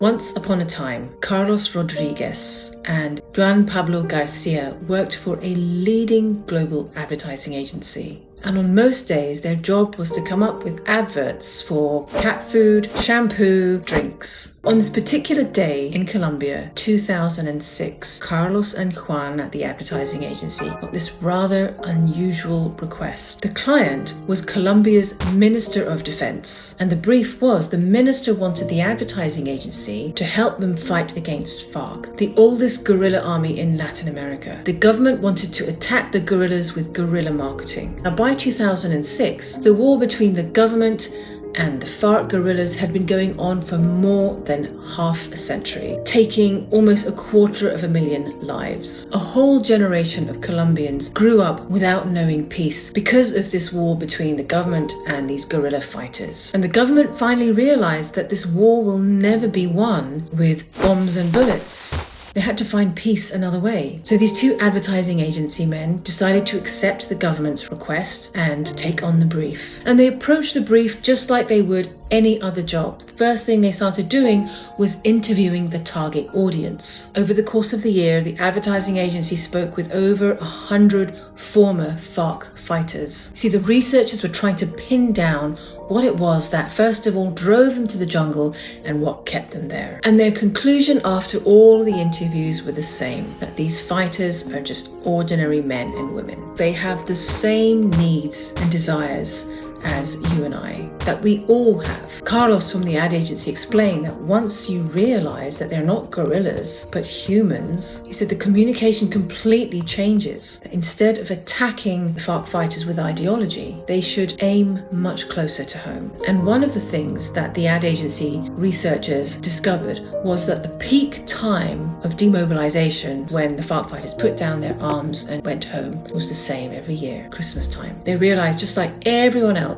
Once upon a time, Carlos Rodriguez and Juan Pablo Garcia worked for a leading global advertising agency. And on most days, their job was to come up with adverts for cat food, shampoo, drinks. On this particular day in Colombia, 2006, Carlos and Juan at the advertising agency got this rather unusual request. The client was Colombia's Minister of Defense, and the brief was the minister wanted the advertising agency to help them fight against FARC, the oldest guerrilla army in Latin America. The government wanted to attack the guerrillas with guerrilla marketing. Now, by 2006, the war between the government and the FARC guerrillas had been going on for more than half a century, taking almost 250,000 lives. A whole generation of Colombians grew up without knowing peace because of this war between the government and these guerrilla fighters. And the government finally realized that this war will never be won with bombs and bullets. They had to find peace another way. So these two advertising agency men decided to accept the government's request and take on the brief. And they approached the brief just like they would any other job. The first thing they started doing was interviewing the target audience. Over the course of the year, the advertising agency spoke with over 100 former FARC fighters. See, the researchers were trying to pin down what it was that first of all drove them to the jungle and what kept them there. And their conclusion after all the interviews were the same, that these fighters are just ordinary men and women. They have the same needs and desires as you and I, that we all have. Carlos from the ad agency explained that once you realize that they're not gorillas, but humans, he said the communication completely changes. Instead of attacking the FARC fighters with ideology, they should aim much closer to home. And one of the things that the ad agency researchers discovered was that the peak time of demobilization when the FARC fighters put down their arms and went home was the same every year, Christmas time. They realized, just like everyone else,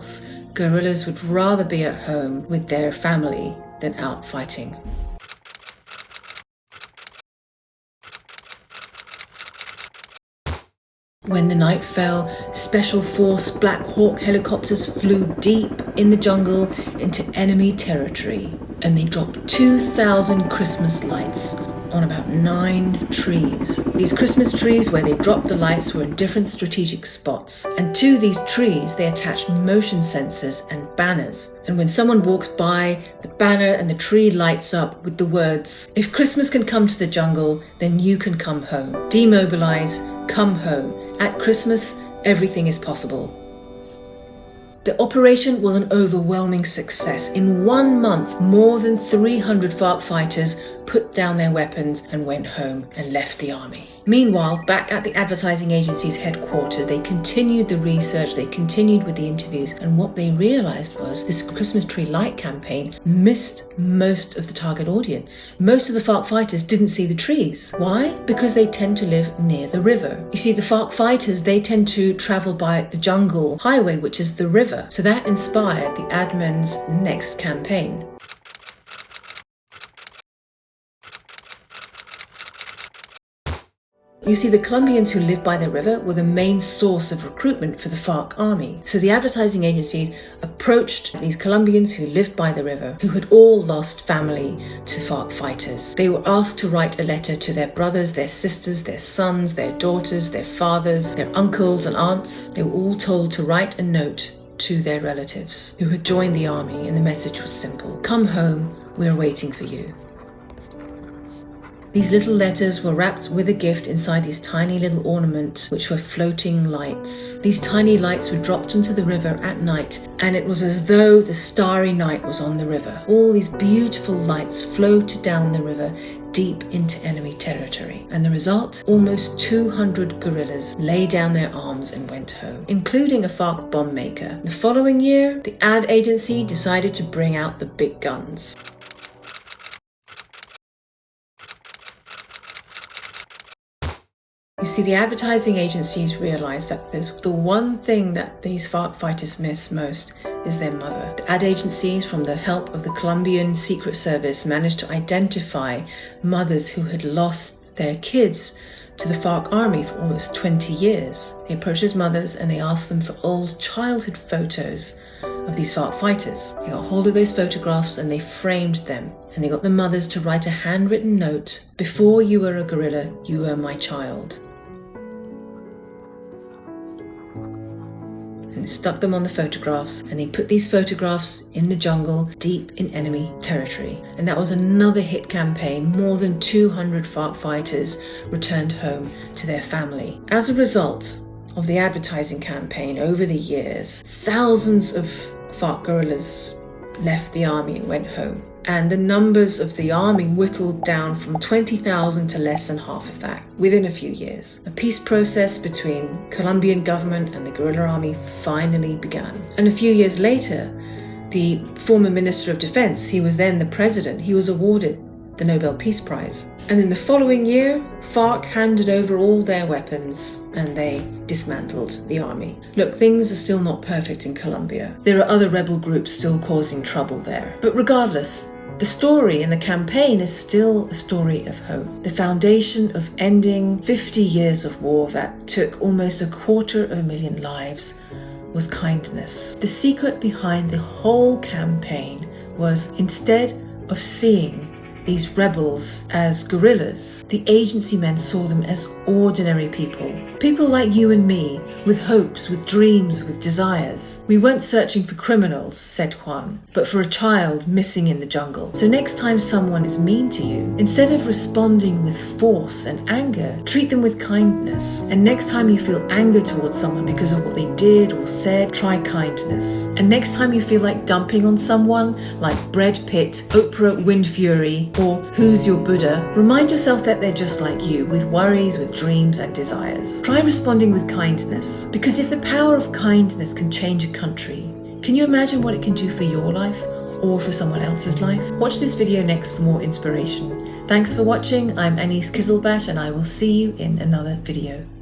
guerrillas would rather be at home with their family than out fighting. When the night fell, Special Force Black Hawk helicopters flew deep in the jungle into enemy territory, and they dropped 2,000 Christmas lights on about 9 trees. These Christmas trees where they dropped the lights were in different strategic spots. And to these trees, they attached motion sensors and banners. And when someone walks by, the banner and the tree lights up with the words, "If Christmas can come to the jungle, then you can come home. Demobilize, come home. At Christmas, everything is possible." The operation was an overwhelming success. In 1 month, more than 300 FARC fighters put down their weapons and went home and left the army. Meanwhile, back at the advertising agency's headquarters, they continued the research, they continued with the interviews, and what they realized was this Christmas tree light campaign missed most of the target audience. Most of the FARC fighters didn't see the trees. Why? Because they tend to live near the river. You see, the FARC fighters, they tend to travel by the jungle highway, which is the river. So that inspired the admin's next campaign. You see, the Colombians who lived by the river were the main source of recruitment for the FARC army. So the advertising agencies approached these Colombians who lived by the river, who had all lost family to FARC fighters. They were asked to write a letter to their brothers, their sisters, their sons, their daughters, their fathers, their uncles and aunts. They were all told to write a note to their relatives who had joined the army, and the message was simple: "Come home, we're waiting for you." These little letters were wrapped with a gift inside these tiny little ornaments, which were floating lights. These tiny lights were dropped into the river at night, and it was as though the starry night was on the river. All these beautiful lights floated down the river deep into enemy territory. And the result? Almost 200 guerrillas laid down their arms and went home, including a FARC bomb maker. The following year, the ad agency decided to bring out the big guns. You see, the advertising agencies realized that the one thing that these FARC fighters miss most is their mother. The ad agencies, from the help of the Colombian Secret Service, managed to identify mothers who had lost their kids to the FARC army for almost 20 years. They approached these mothers and they asked them for old childhood photos of these FARC fighters. They got hold of those photographs and they framed them. And they got the mothers to write a handwritten note, "Before you were a guerrilla, you were my child." And stuck them on the photographs, and they put these photographs in the jungle deep in enemy territory. And that was another hit campaign. More than 200 FARC fighters returned home to their family. As a result of the advertising campaign over the years, thousands of FARC guerrillas left the army and went home. And the numbers of the army whittled down from 20,000 to less than half of that within a few years. A peace process between Colombian government and the guerrilla army finally began. And a few years later, the former Minister of Defense, he was then the president, he was awarded the Nobel Peace Prize. And in the following year, FARC handed over all their weapons and they dismantled the army. Look, things are still not perfect in Colombia. There are other rebel groups still causing trouble there. But regardless, the story in the campaign is still a story of hope. The foundation of ending 50 years of war that took almost 250,000 lives was kindness. The secret behind the whole campaign was, instead of seeing these rebels as guerrillas, the agency men saw them as ordinary people. People like you and me, with hopes, with dreams, with desires. We weren't searching for criminals, said Juan, but for a child missing in the jungle. So next time someone is mean to you, instead of responding with force and anger, treat them with kindness. And next time you feel anger towards someone because of what they did or said, try kindness. And next time you feel like dumping on someone, like Brad Pitt, Oprah Winfrey, or Who's Your Buddha, remind yourself that they're just like you, with worries, with dreams and desires. Try responding with kindness, because if the power of kindness can change a country, can you imagine what it can do for your life or for someone else's life? Watch this video next for more inspiration. Thanks for watching. I'm Anis Kizilbash and I will see you in another video.